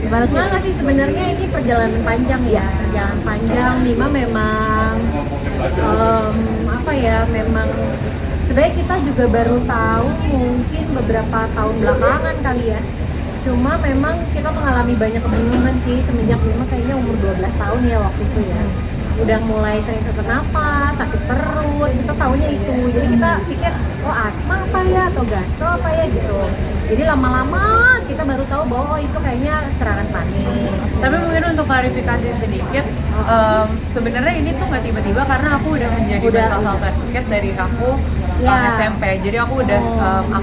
Gimana sih? Gimana sih sebenarnya ini perjalanan panjang ya, perjalanan panjang. Mima memang apa ya, memang sebenarnya kita juga baru tahu mungkin beberapa tahun belakangan kali ya. Cuma memang kita mengalami banyak kebingungan sih semenjak Mima kayaknya umur 12 tahun ya waktu itu ya. Udah mulai sering sesak napas, sakit perut, kita taunya itu. Jadi kita pikir, oh asma apa ya, atau gastro apa ya gitu. Jadi lama-lama kita baru tahu bahwa oh itu kayaknya serangan panik. Tapi mungkin untuk klarifikasi sedikit, sebenarnya ini tuh nggak tiba-tiba karena aku udah menjadi mental health advocate dari aku SMP. Jadi aku udah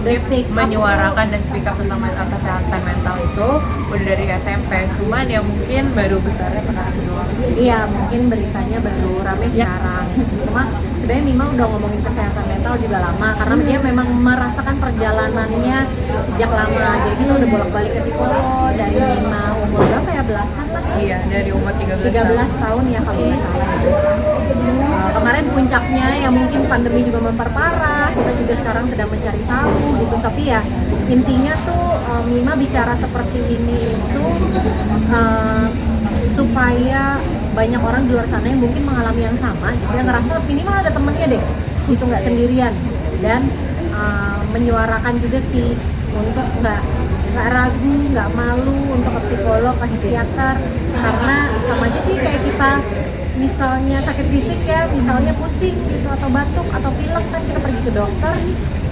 aktif menyuarakan dan speak up tentang kesehatan mental itu udah dari SMP. Cuman ya mungkin baru besarnya sekarang doang. Iya, mungkin beritanya baru rame sekarang. Cuma sebenarnya Mima udah ngomongin kesehatan mental juga lama karena dia memang merasakan perjalanannya sejak lama. Jadi kita udah bolak-balik ke psikolog dari Mima umur berapa ya, belasan lah. Iya, dari umur 13 tahun ya kalau nggak salah. Kemarin puncaknya ya mungkin pandemi juga memperparah, kita juga sekarang sedang mencari tahu gitu. Tapi ya intinya tuh Mima bicara seperti ini itu supaya banyak orang di luar sana yang mungkin mengalami yang sama, dia ngerasa minimal ada temennya deh, itu nggak sendirian, dan menyuarakan juga sih untuk nggak ragu, nggak malu untuk ke psikolog, ke psikiater, karena sama aja sih kayak kita misalnya sakit fisik ya, misalnya pusing gitu atau batuk atau pilek kan kita pergi ke dokter,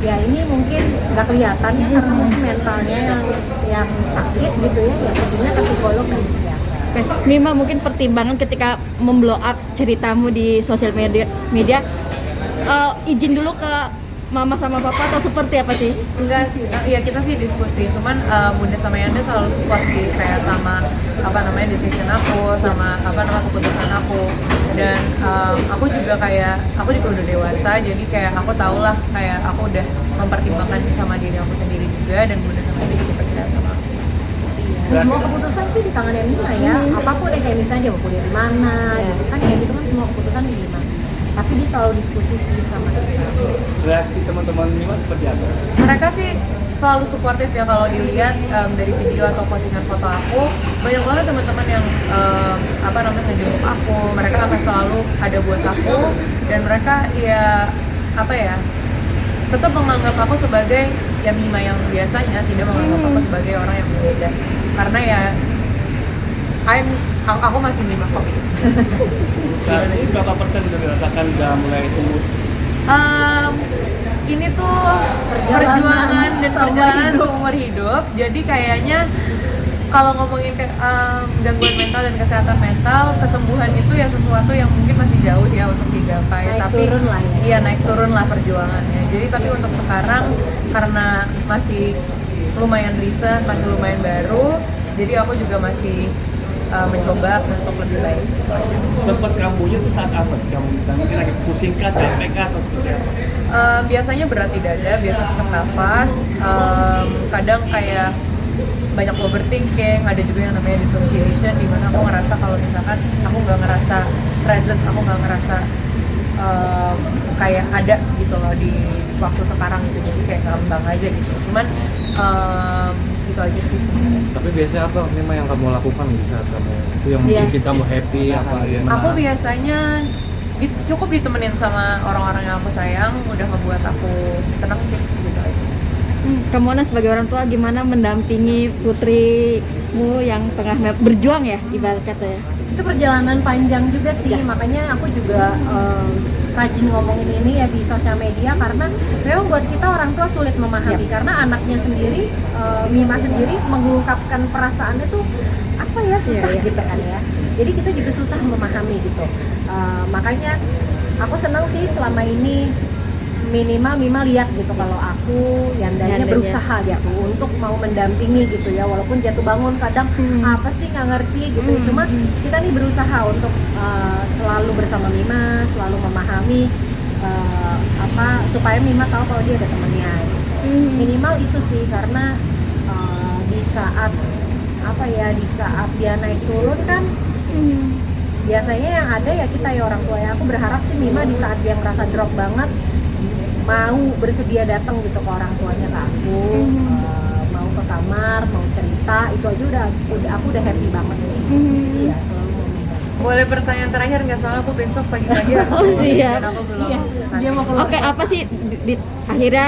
ya ini mungkin nggak kelihatan ya karena mungkin mentalnya yang sakit gitu ya perginya ke psikolog dan psikiater. Mima, mungkin pertimbangan ketika memblow up ceritamu di sosial media, izin dulu ke mama sama papa atau seperti apa sih? Enggak sih, ya kita sih diskusi, cuman Bunda sama Yanda selalu support sih, kayak sama decision aku, sama keputusan aku. Dan aku juga udah dewasa, jadi kayak aku tau lah, kayak aku udah mempertimbangkan sama diri aku sendiri juga, dan Bunda sama Yanda juga percaya sama aku. Semua keputusan sih di tangan Mima ya, apapun yang kayak misalnya dia mau kuliah di mana, gitu kan kayak gitu kan semua keputusan di Mima. Tapi dia selalu diskusi sih sama kita. Reaksi teman-teman Mima seperti apa? Mereka sih selalu suportif ya, kalau dilihat dari video atau postingan foto aku, banyak banget teman-teman yang ngejenguk aku. Mereka akan selalu ada buat aku, dan mereka tetap menganggap aku sebagai ya Mima yang biasanya, tidak menganggap aku sebagai orang yang berbeda. Karena ya aku masih Mima kok. Saat ini berapa persen udah dirasakan udah mulai sembuh? Ini tuh perjuangan dan perjalanan seumur hidup. Jadi kayaknya kalau ngomongin gangguan mental dan kesehatan mental, kesembuhan itu ya sesuatu yang mungkin masih jauh ya untuk digapai. Naik turun lah perjuangannya. Jadi tapi untuk sekarang karena masih lumayan recent, masih lumayan baru, jadi aku juga masih mencoba untuk lebih baik. Sempat kambuhnya tuh saat apa sih kamu misalnya? Mungkin lagi pusing kah, capek kah, atau seperti apa? Biasanya berat di dada, biasa sesak nafas, kadang kayak banyak overthinking, ada juga yang namanya dissociation, di mana aku ngerasa kalau misalkan aku nggak ngerasa present, aku nggak ngerasa kayak ada gitu loh di waktu sekarang gitu, jadi kayak ngambang aja gitu. Cuman itu aja sih sebenarnya. Tapi biasanya apa Mima yang kamu lakukan di saat kamu itu yang bikin kamu happy apa ya? Aku biasanya cukup ditemenin sama orang-orang yang aku sayang, udah ngebuat aku tenang sih gitu aja. Kamu sebagai orang tua gimana mendampingi putrimu yang tengah berjuang ya, ibarat kata ya? Itu perjalanan panjang juga sih, makanya aku juga rajin ngomongin ini ya di sosial media, karena memang buat kita orang tua sulit memahami, karena anaknya sendiri, Mima sendiri mengungkapkan perasaannya tuh apa ya, susah gitu kan ya. Jadi kita juga susah memahami gitu. Makanya aku senang sih selama ini minimal Mima lihat gitu kalau aku Yandanya berusaha gitu untuk mau mendampingi gitu ya, walaupun jatuh bangun kadang apa sih nggak ngerti gitu. Cuma kita nih berusaha untuk selalu bersama Mima, selalu memahami supaya Mima tahu kalau dia ada temannya gitu. Minimal itu sih, karena di saat dia naik turun kan biasanya yang ada ya kita ya orang tua ya. Aku berharap sih Mima di saat dia merasa drop banget mau bersedia datang gitu ke orang tuanya, ke aku, mau ke kamu kamar, mau cerita, itu aja udah aku udah happy banget sih. Iya, selalu mau megang. Boleh pertanyaan terakhir nggak, soalnya aku besok pagi-pagi harus Oh, siap. dan aku belum. Iya, nanti. dia mau keluar. Oke, apa sih akhirnya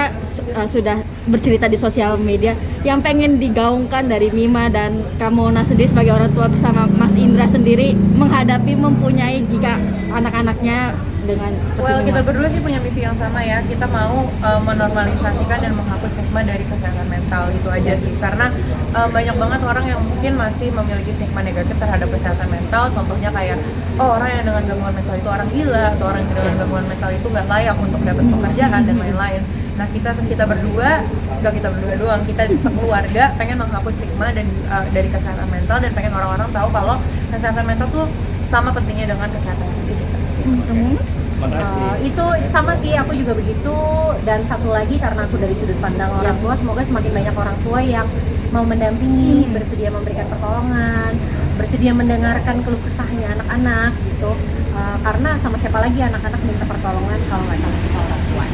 sudah bercerita di sosial media yang pengen digaungkan dari Mima dan Kamona sendiri sebagai orang tua bersama Mas Indra sendiri menghadapi mempunyai jika anak-anaknya dengan seperti Well, Mima? kita berdua sih punya misi yang sama ya. Kita mau menormalisasikan dan menghapus stigma dari kesehatan mental, itu aja sih. Karena banyak banget orang yang mungkin masih memiliki stigma negatif terhadap kesehatan mental. Contohnya kayak, oh, orang yang dengan gangguan mental itu orang gila, atau orang yang dengan gangguan mental itu nggak layak untuk dapat pekerjaan dan lain-lain. Nah, kita berdua, nggak kita berdua doang, kita sekeluarga pengen menghapus stigma dan dari kesehatan mental, dan pengen orang-orang tahu kalau kesehatan mental tuh sama pentingnya dengan kesehatan fisik. Terima kasih. Itu sama sih, aku juga begitu. Dan satu lagi, karena aku dari sudut pandang orang tua, semoga semakin banyak orang tua yang mau mendampingi, bersedia memberikan pertolongan, bersedia mendengarkan keluh kesahnya anak-anak gitu. Karena sama siapa lagi anak-anak minta pertolongan kalau nggak sama kita orang tua.